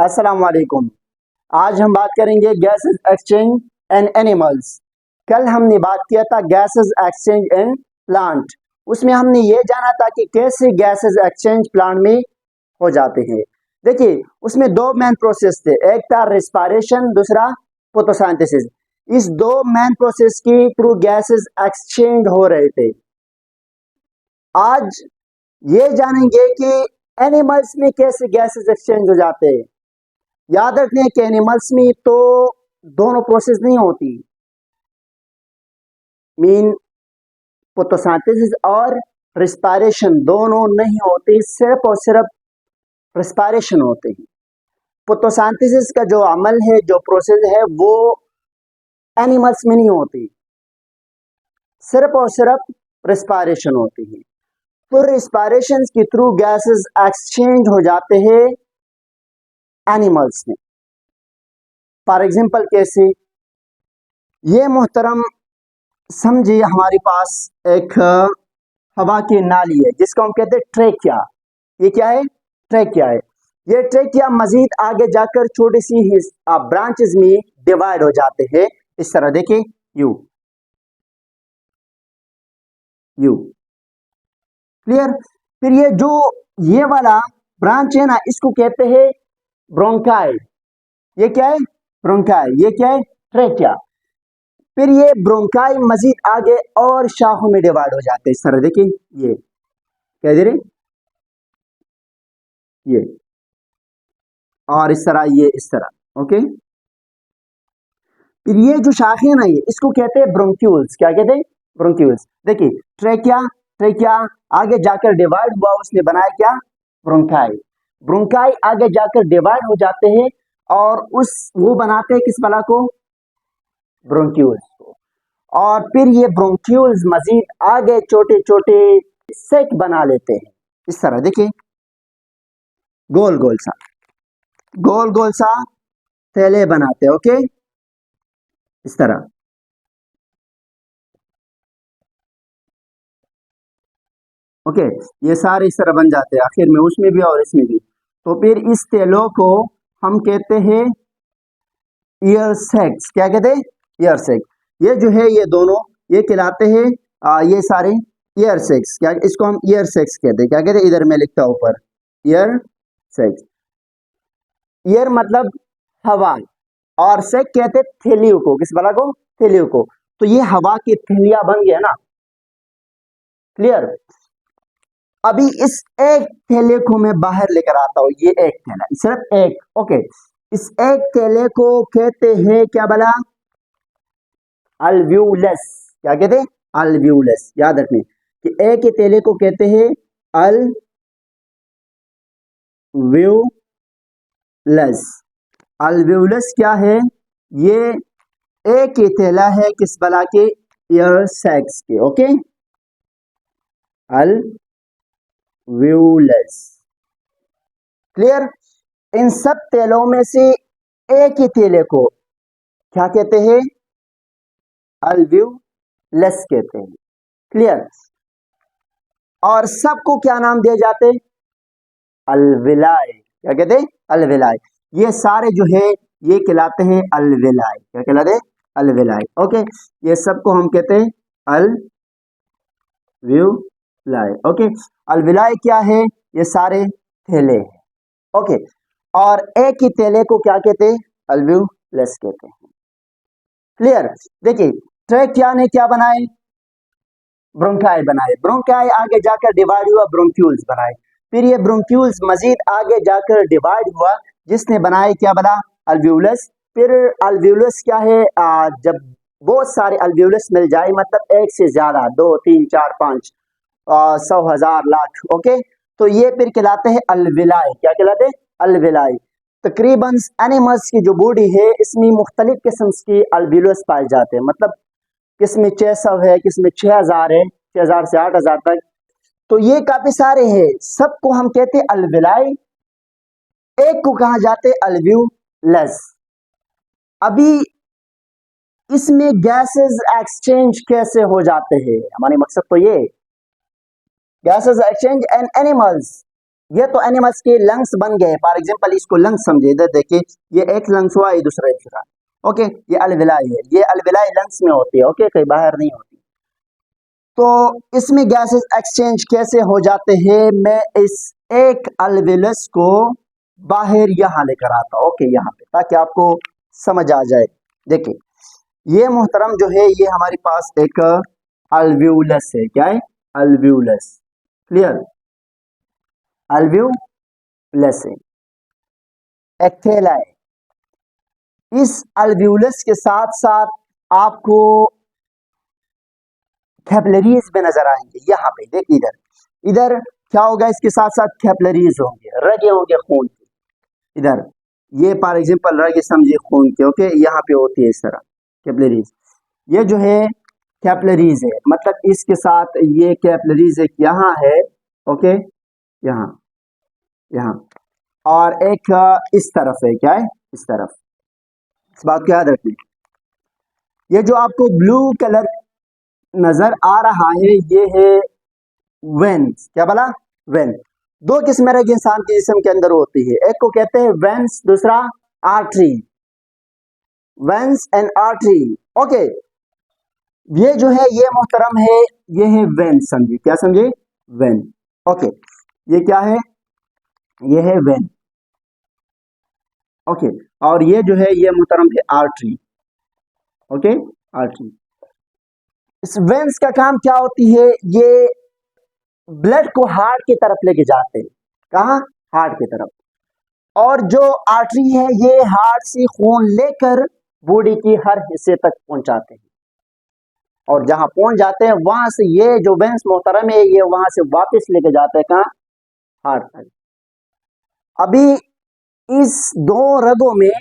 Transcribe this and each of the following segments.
अस्सलाम वालेकुम। आज हम बात करेंगे गैसेस एक्सचेंज एंड एनिमल्स। कल हमने बात किया था गैसेस एक्सचेंज एंड प्लांट। उसमें हमने ये जाना था कि कैसे गैसेस एक्सचेंज प्लांट में हो जाते हैं। देखिए, उसमें दो मेन प्रोसेस थे, एक था रेस्पिरेशन, दूसरा फोटोसिंथेसिस। इस दो मेन प्रोसेस के थ्रू गैसेस एक्सचेंज हो रहे थे। आज ये जानेंगे कि एनिमल्स में कैसे गैसेस एक्सचेंज हो जाते हैं। याद रखने कि एनिमल्स में तो दोनों प्रोसेस नहीं होती, मीन फोटोसिंथेसिस और रिस्पायरेशन दोनों नहीं होती, सिर्फ और सिर्फ रिस्पायरेशन होते हैं। फोटोसिंथेसिस का जो अमल है, जो प्रोसेस है, वो एनिमल्स में नहीं होती, सिर्फ और सिर्फ रिस्पायरेशन होती है। तो रिस्पायरेशन के थ्रू गैसेस एक्सचेंज हो जाते हैं एनिमल्स में। फॉर एग्जांपल कैसे, ये मोहतरम समझिए, हमारे पास एक हवा की नाली है जिसको हम कहते हैं ट्रेकिया। ये क्या है? ट्रेकिया है। ये ट्रेकिया मजीद आगे जाकर छोटी सी ब्रांचेस में डिवाइड हो जाते हैं। इस तरह देखिए, यू यू क्लियर। फिर ये वाला ब्रांच है ना, इसको कहते हैं ब्रोंकाई। ये क्या है? ब्रोंकाई। ये क्या है? ट्रेकिया। फिर ये ब्रोंकाई मजीद आगे और शाखों में डिवाइड हो जाते हैं। इस तरह देखिए, ये क्या दे रहे, ये और इस तरह, ये इस तरह। ओके। फिर ये जो शाखे है ना, ये इसको कहते हैं ब्रोंक्यूल्स। क्या कहते हैं? ब्रोंक्यूल्स। देखिए, ट्रेकिया, ट्रेकिया आगे जाकर डिवाइड हुआ, उसने बनाया क्या? ब्रोंकाई। ब्रोंकाई आगे जाकर डिवाइड हो जाते हैं और वो बनाते हैं किस बला को? ब्रोंक्यूल्स को। और फिर ये ब्रोंक्यूल्स मजीद आगे छोटे छोटे सेक बना लेते हैं। इस तरह देखिए, गोल गोल सा, गोल गोल सा थैले बनाते हैं। ओके, इस तरह। ओके, ये सारे इस तरह बन जाते हैं आखिर में, उसमें भी और इसमें भी। तो फिर इस तेलों को हम कहते हैं ईयर सेक्स। क्या कहते हैं? Year sex. ये जो है, ये दोनों ये कहलाते हैं ये सारे ईयर सेक्स। क्या इसको हम ईयर सेक्स कहते हैं? क्या कहते हैं? इधर मैं लिखता हूं ऊपर, ईयर सेक्स। ईयर मतलब हवा, और सेक कहते हैं थैलियों को। किस बला को? थैलियों को। तो ये हवा की थैलियां बन गया ना। क्लियर। अभी इस एक थैले को मैं बाहर लेकर आता हूं। ये एक थैला, सिर्फ एक। ओके, इस एक थैले को कहते हैं क्या बला? अल्व्यूलस। क्या कहते हैं? अल्व्यूलस। याद रखने कि एक ही थैले को कहते हैं अल्व्यूलस। अल्व्यूलस क्या है? ये एक ही थैला है किस बला के? ईयर सेक्स के। ओके, अल्व्यूलस। क्लियर। इन सब तेलों में से एक ही तेले को क्या कहते हैं? अल्व्यूलस कहते हैं। क्लियर। और सबको क्या नाम दिए जाते हैं? अलविलाय। क्या कहते हैं? अलविलाय। ये सारे जो है, ये कहलाते हैं अलविलाय। क्या कहलाते हैं? अलविलाय। ओके, ये सबको हम कहते हैं अलव्यूलाय। ओके, अलविलाय क्या है? ये सारे थैले हैं। ओके, और एक ही तेले को क्या कहते हैं? अल्व्यूलस कहते हैं। क्लियर। देखिए, ट्रेकिया ने क्या बनाए? ब्रोंकाई बनाए। ब्रोंकाई आगे जाकर डिवाइड हुआ, ब्रोंक्यूल्स बनाए। फिर ये ब्रोंक्यूल्स मजीद आगे जाकर डिवाइड हुआ, जिसने बनाए क्या बना? अल्व्यूलस। फिर अल्व्यूलस क्या है? जब बहुत सारे अल्व्यूलस मिल जाए, मतलब एक से ज्यादा, 2 3 4 5 100 1000 लाख। ओके, तो ये फिर कहलाते हैं अलविलाय। क्या कहलाते हैं? अलविलाय। तकरीबन एनिमल्स की जो बॉडी है, इसमें मुख्तलिफ किस्म के अल्व्यूलस पाए जाते हैं। मतलब किसमें 600 है, किसमें 6000 है, 6000 से 8000 तक। तो ये काफी सारे हैं, सबको हम कहते हैं अलविलाय, एक को कहा जाते हैं अल्व्यूलस। अभी इसमें गैसेस एक्सचेंज कैसे हो जाते हैं? हमारी मकसद तो ये, गैसेस एक्सचेंज एंड एनिमल्स। ये तो एनिमल्स के लंग्स बन गए। फॉर एग्जांपल इसको लंग्स समझे, इधर देखिए ये एक लंग्स हुआ, ये दूसरा। ओके, ये अलविलाई है, ये अलविलाई लंग्स में होती है। ओके, कहीं बाहर नहीं होती। तो इसमें गैसेस एक्सचेंज कैसे हो जाते हैं, मैं इस एक अलविलस को बाहर यहां लेकर आता हूं। ओके, यहाँ पे, ताकि आपको समझ आ जाए। देखिए ये मोहतरम जो है, ये हमारे पास एक अल्व्यूलस है। क्या है? अल्व्यूलस। क्लियर? अल्व्यूलस है, एक थैला है। इस अल्व्यूलस के साथ साथ आपको कैपिलरीज में नजर आएंगे। यहाँ पे देखिए, इधर इधर क्या होगा, इसके साथ साथ कैपिलरीज होंगे, रगे होंगे खून के। इधर ये फॉर एग्जांपल रगे समझिए खून के। ओके, यहाँ पे होती है इस तरह कैपिलरीज। ये जो है कैपिलरीज है, मतलब इसके साथ ये कैपिलरीज एक यहाँ है। ओके, यहाँ यहाँ और एक इस तरफ है। क्या है? इस तरफ। इस बात को याद रखिए। ये जो आपको ब्लू कलर नजर आ रहा है, ये है वेन्स। क्या बोला? वेन। दो किस्म रग इंसान के जिस्म के अंदर होती है, एक को कहते हैं वेन्स, दूसरा artery. Veins and artery. Okay, ये जो है ये मोहतरम है, ये है वेन। समझिए, क्या समझे? वेन। ओके, ये क्या है? ये है वेन। ओके, और ये जो है ये मोहतरम है आर्टरी। Okay, artery. इस वेन्स का काम क्या होती है? ये ब्लड को हार्ट की तरफ लेके जाते हैं। कहाँ? हार्ट की तरफ। और जो आर्टरी है, ये हार्ट से खून लेकर बॉडी की हर हिस्से तक पहुंचाते हैं। और जहां पहुंच जाते हैं, वहां से ये जो वेन्स मोहतरम है, ये वहां से वापस लेके जाते हैं। कहाँ? हार्ट तक। अभी इस दो रगों में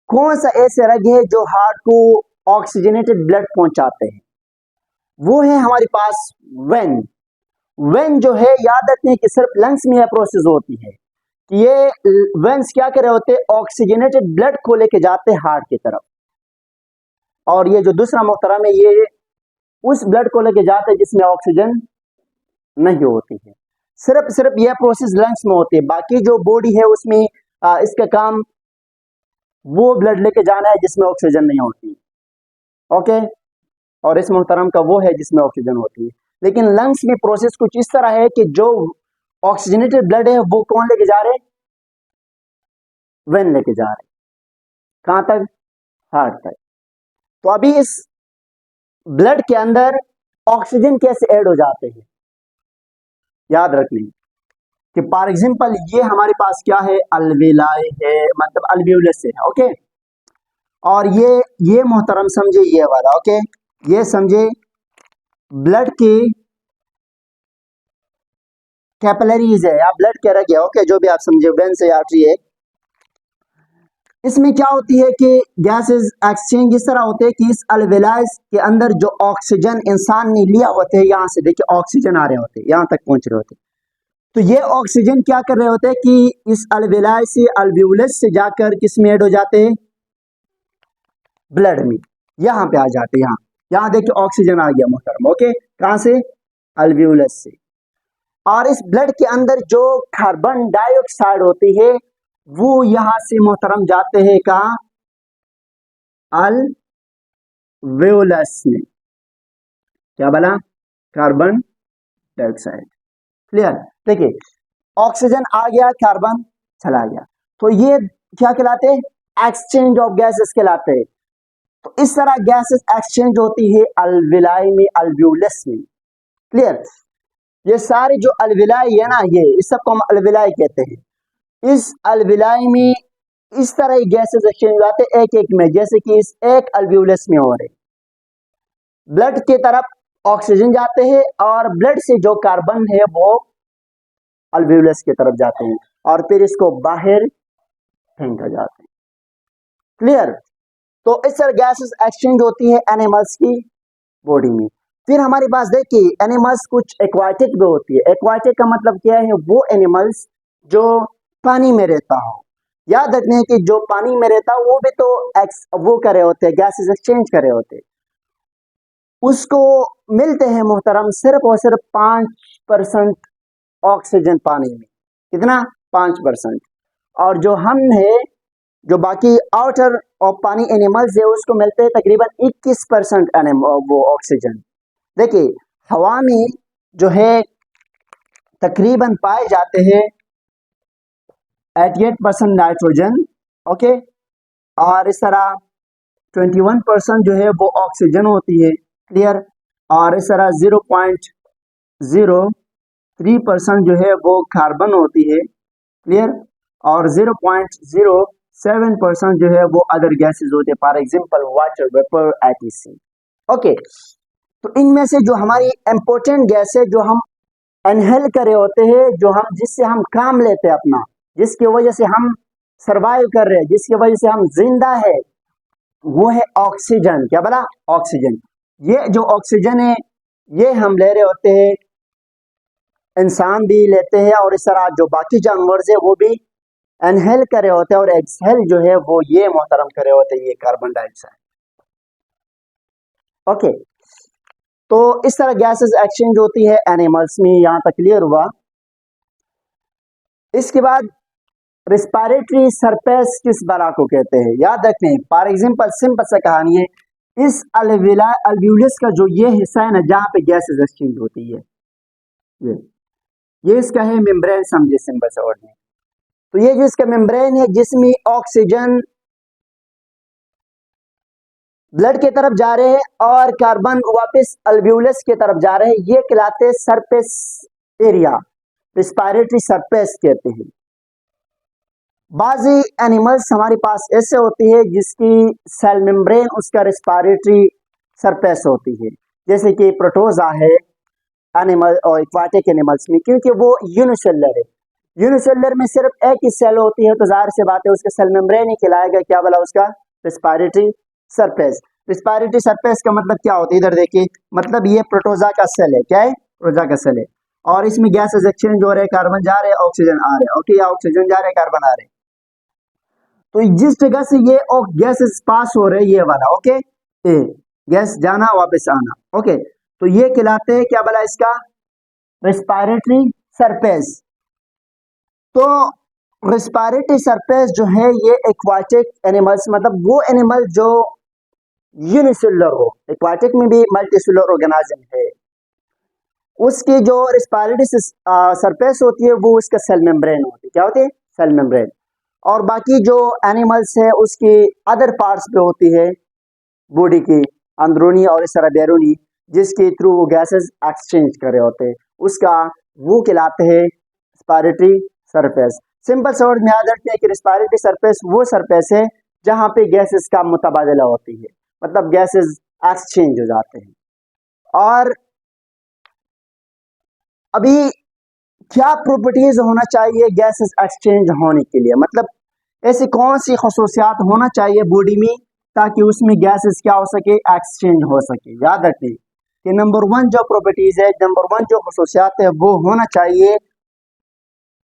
कौन सा ऐसे रग है जो हार्ट को ऑक्सीजनेटेड ब्लड पहुंचाते हैं? वो है हमारे पास वेन। वेन जो है, याद रखने की सिर्फ लंग्स में यह प्रोसेस होती है कि ये वेन्स क्या कर रहे होते हैं? ऑक्सीजनेटेड ब्लड को लेके जाते हैं हार्ट की तरफ। और ये जो दूसरा मोहतरम है, ये उस ब्लड को लेके जाते हैं जिसमें ऑक्सीजन नहीं होती है। सिर्फ यह प्रोसेस लंग्स में होती है। बाकी जो बॉडी है उसमें इसका काम वो ब्लड लेके जाना है जिसमें ऑक्सीजन नहीं होती। ओके, और इस मोहतरम का वो है जिसमें ऑक्सीजन होती है। लेकिन लंग्स में प्रोसेस कुछ इस तरह है कि जो ऑक्सीजनेटेड ब्लड है वो कौन लेके जा रहे? वेन लेके जा रहे। कहां तक? हार्ट तक। तो अभी इस ब्लड के अंदर ऑक्सीजन कैसे ऐड हो जाते हैं, याद रखनी कि फॉर एग्जांपल ये हमारे पास क्या है? अल्वेलाई है, मतलब अल्व्यूलस है। ओके, और ये मोहतरम समझे ये वाला। ओके, ये समझे ब्लड की कैपिलरीज है या ब्लड के रग है। ओके, जो भी आप समझे, वेन से आर्टरी है। इसमें क्या होती है कि गैसेस एक्सचेंज इस तरह होते हैं कि इस अल्वेलाइज के अंदर जो ऑक्सीजन इंसान ने लिया होते हैं, यहां से देखिए ऑक्सीजन आ रहे होते हैं, यहां तक पहुंच रहे होते हैं। तो ये ऑक्सीजन क्या कर रहे होते हैं कि इस अल्वेलाई से अल्व्यूलस से जाकर किस में ऐड हो जाते हैं? ब्लड में। यहां पे आ जाते हैं। यहां देखिए ऑक्सीजन आ गया मोहतरम। ओके, कहां से? अल्व्यूलस से। और इस ब्लड के अंदर जो कार्बन डाइऑक्साइड होती है, वो यहां से मोहतरम जाते हैं कहां? अल्वेओलस में। क्या बोला? Carbon dioxide. क्लियर? देखिए ऑक्सीजन आ गया, कार्बन चला गया, तो ये क्या कहलाते हैं? एक्सचेंज ऑफ गैसेस कहलाते हैं। तो इस तरह गैसेस एक्सचेंज होती है अल्विलाई में, अल्व्यूलस में। क्लियर? ये सारे जो अल्विलाई है ना, ये इस सबको हम अल्विलाई कहते हैं। इस अल्विलाई में इस तरह गैसेस एक्सचेंज हो जाते हैं एक एक में, जैसे कि इस एक अल्व्यूलस में हो रहे। ब्लड की तरफ ऑक्सीजन जाते हैं और ब्लड से जो कार्बन है वो अल्व्यूलस की तरफ जाते हैं और फिर इसको बाहर फेंका जाते हैं। क्लियर? तो इस तरह गैसेस एक्सचेंज होती है एनिमल्स की बॉडी में। फिर हमारे पास देखिए एनिमल्स कुछ एक्वाटिक भी होती है। एक्वाटिक का मतलब क्या है? वो एनिमल्स जो पानी में रहता हो। याद रखने कि जो पानी में रहता हो वो भी तो वो करे होते हैं, गैसेस एक्सचेंज करे होते हैं। उसको मिलते हैं मोहतरम सिर्फ और सिर्फ 5% ऑक्सीजन पानी में। कितना 5%। और जो हम है, जो बाकी आउटर और पानी एनिमल्स है उसको मिलते हैं तकरीबन 21% वो ऑक्सीजन। देखिए हवा में जो है तकरीबन पाए जाते हैं 88% नाइट्रोजन, ओके, और इस तरह 21% जो है वो ऑक्सीजन होती है, क्लियर, और इस तरह 0.03% जो है वो कार्बन होती है, क्लियर, और 0.07% जो है वो अदर गैसेज होते हैं, for example water vapour Etsy. Okay, तो इनमें से जो हमारी इंपॉर्टेंट गैस है जो हम इनहेल करे होते हैं, जो हम जिससे हम काम लेते हैं अपना, जिसकी वजह से हम सरवाइव कर रहे हैं, जिसकी वजह से हम जिंदा है, वो है ऑक्सीजन। क्या बोला? ऑक्सीजन। ये जो ऑक्सीजन है ये हम ले रहे होते हैं, इंसान भी लेते हैं, और इस तरह जो बाकी जानवर है वो भी इनहेल करे होते हैं, और एक्सहेल जो है वो ये मोहतरम करे होते हैं, ये कार्बन डाइऑक्साइड। ओके, तो इस तरह गैसेस एक्सचेंज होती है एनिमल्स में, यहां तक क्लियर हुआ। इसके बाद रिस्पायरेटरी सरफेस किस बला को कहते हैं, याद रखते हैं। फॉर एग्जांपल सिंपल सा कहानी है, इस अल्वियोलस का जो ये हिस्सा है ना जहां पे गैसेस एक्सचेंज होती है, ये इसका है मेम्ब्रेन, समझे सिंपल सा वर्ड में। तो ये जो इसका मेम्ब्रेन है जिसमें ऑक्सीजन ब्लड की तरफ जा रहे हैं और कार्बन वापस अल्वियोलस की तरफ जा रहे हैं, ये कहलाते हैं सरफेस एरिया, रिस्पायरेटरी सरफेस कहते हैं। बाजी एनिमल्स हमारे पास ऐसे होती है जिसकी सेल मेम्ब्रेन उसका रिस्पायरेटरी सरफेस होती है, जैसे कि प्रोटोजा है एनिमल और एक्वाटिक एनिमल्स में, क्योंकि वो यूनिसेलुलर है। यूनिसेलुलर में सिर्फ एक ही सेल होती है, तो जाहिर सी बात है उसका सेल मेम्ब्रेन ही कहलाएगा, क्या बोला, उसका रिस्पायरेटरी सरफेस। रिस्पायरेटरी सरफेस का मतलब क्या होता है, इधर देखिए, मतलब ये प्रोटोजा का सेल है, क्या है, प्रोटोजा का सेल है, और इसमें गैसेस एक्सचेंज हो रहे हैं, कार्बन जा रहे हैं, ऑक्सीजन आ रहे हैं, ओके, या ऑक्सीजन जा रहे हैं, कार्बन आ रहे हैं। तो जिस जगह से ये गैसेस पास हो रहे हैं, ये वाला, ओके, ए गैस जाना वापस आना, ओके, तो ये कहलाते हैं, क्या बोला, इसका रिस्पायरेटरी सरफेस। तो रिस्पायरेटरी सरफेस जो है ये एक्वाटिक एनिमल्स, मतलब वो एनिमल जो यूनिसेलुलर हो, एक्वाटिक में भी मल्टीसेलुलर ऑर्गेनिज्म है, उसकी जो रिस्पायरेटरी सरफेस होती है वो उसका सेल मेम्ब्रेन होती है, क्या होती है, सेल मेम्ब्रेन। और बाकी जो एनिमल्स है उसकी अदर पार्ट्स पे होती है बॉडी की, अंदरूनी और इस तरह बैरूनी, जिसके थ्रू वो गैसेस एक्सचेंज कर रहे होते हैं, उसका वो कहलाते हैं रिस्पायरेटरी सरफेस। सिंपल सा वर्ड में याद रखते हैं कि रिस्पायरेटरी सरफेस वो सरफेस है जहां पे गैसेस का मुतबादला होती है, मतलब गैसेस एक्सचेंज हो जाते हैं। और अभी क्या प्रॉपर्टीज होना चाहिए गैसेस एक्सचेंज होने के लिए, मतलब ऐसी कौन सी खसूसियात होना चाहिए बॉडी में ताकि उसमें गैसेस क्या हो सके, एक्सचेंज हो सके। याद रखिए कि नंबर 1 जो प्रॉपर्टीज है, नंबर 1 जो खसूसियात है वो होना चाहिए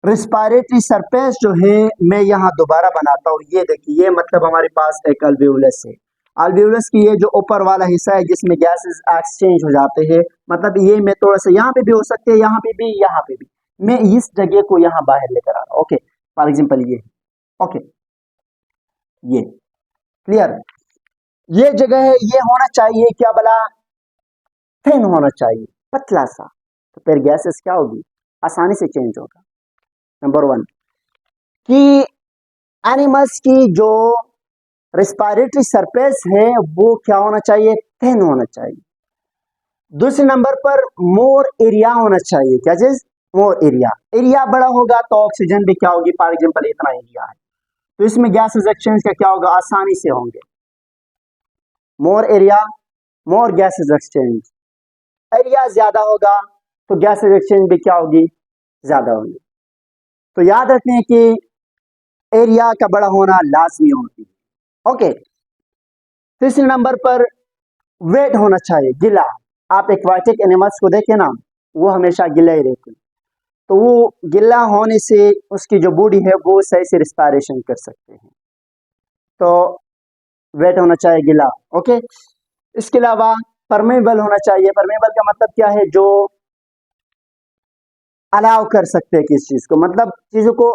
रिस्पायरेटरी सरफेस जो है। मैं यहाँ दोबारा बनाता हूँ, ये देखिए, ये मतलब हमारे पास एक अल्वियोलस है, अल्वियोलस की ये जो ऊपर वाला हिस्सा है जिसमें गैसेस एक्सचेंज हो जाते हैं, मतलब ये मैं थोड़ा सा यहाँ पे भी हो सकते हैं, यहाँ पे भी, यहाँ पे भी, मैं इस जगह को यहाँ बाहर लेकर आ रहा हूँ, ओके, फॉर एग्जाम्पल ये, ओके, ये क्लियर, ये जगह है, ये होना चाहिए, क्या बोला, थिन होना चाहिए, पतला सा, तो फिर गैसेस क्या होगी, आसानी से चेंज होगा। नंबर 1 कि एनिमल्स की जो रिस्पायरेटरी सरफेस है वो क्या होना चाहिए, थिन होना चाहिए। दूसरे नंबर पर मोर एरिया होना चाहिए, क्या चीज, मोर एरिया। एरिया बड़ा होगा तो ऑक्सीजन भी क्या होगी, फॉर एग्जांपल इतना एरिया है तो इसमें गैसेस एक्सचेंज का क्या होगा, आसानी से होंगे। More area, more gases exchange, area ज्यादा होगा तो गैसेस एक्सचेंज भी क्या होगी, ज्यादा होगी। तो याद रखते हैं कि एरिया का बड़ा होना लाजमी होती है, ओके। तीसरे नंबर पर वेट होना चाहिए, गिला। आप एक्वाटिक एनिमल्स को देखें ना, वो हमेशा गिला ही रहते हैं, तो वो गिला होने से उसकी जो बॉडी है वो सही से रिस्पायरेशन कर सकते हैं, तो वेट होना चाहिए, गिला, ओके। इसके अलावा परमेबल होना चाहिए। परमेबल का मतलब क्या है, जो अलाउ कर सकते हैं किस चीज को, मतलब चीजों को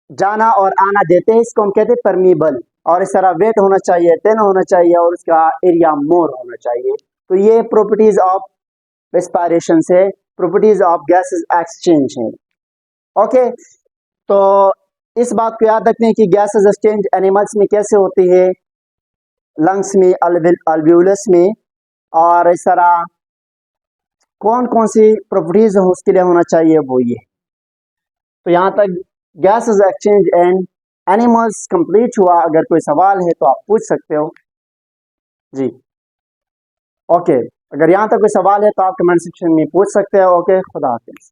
जाना और आना देते हैं, इसको हम कहते हैं परमीबल। और इस तरह वेट होना चाहिए, थिन होना चाहिए, और उसका एरिया मोर होना चाहिए। तो ये प्रॉपर्टीज ऑफ रेस्पिरेशन से प्रॉपर्टीज ऑफ गैसेस एक्सचेंज है। ओके, तो इस बात को याद रखने की गैसेस एक्सचेंज एनिमल्स में कैसे होती है, लंग्स में, अल्वियोलस में, और इस तरह कौन कौन सी प्रॉपर्टीज उसके लिए होना चाहिए वो ये। तो यहाँ तक gases exchange and animals complete हुआ। अगर कोई सवाल है तो आप पूछ सकते हो जी। ओके, अगर यहाँ तक कोई सवाल है तो आप कमेंट सेक्शन में पूछ सकते हो। ओके, खुदा हाफिज।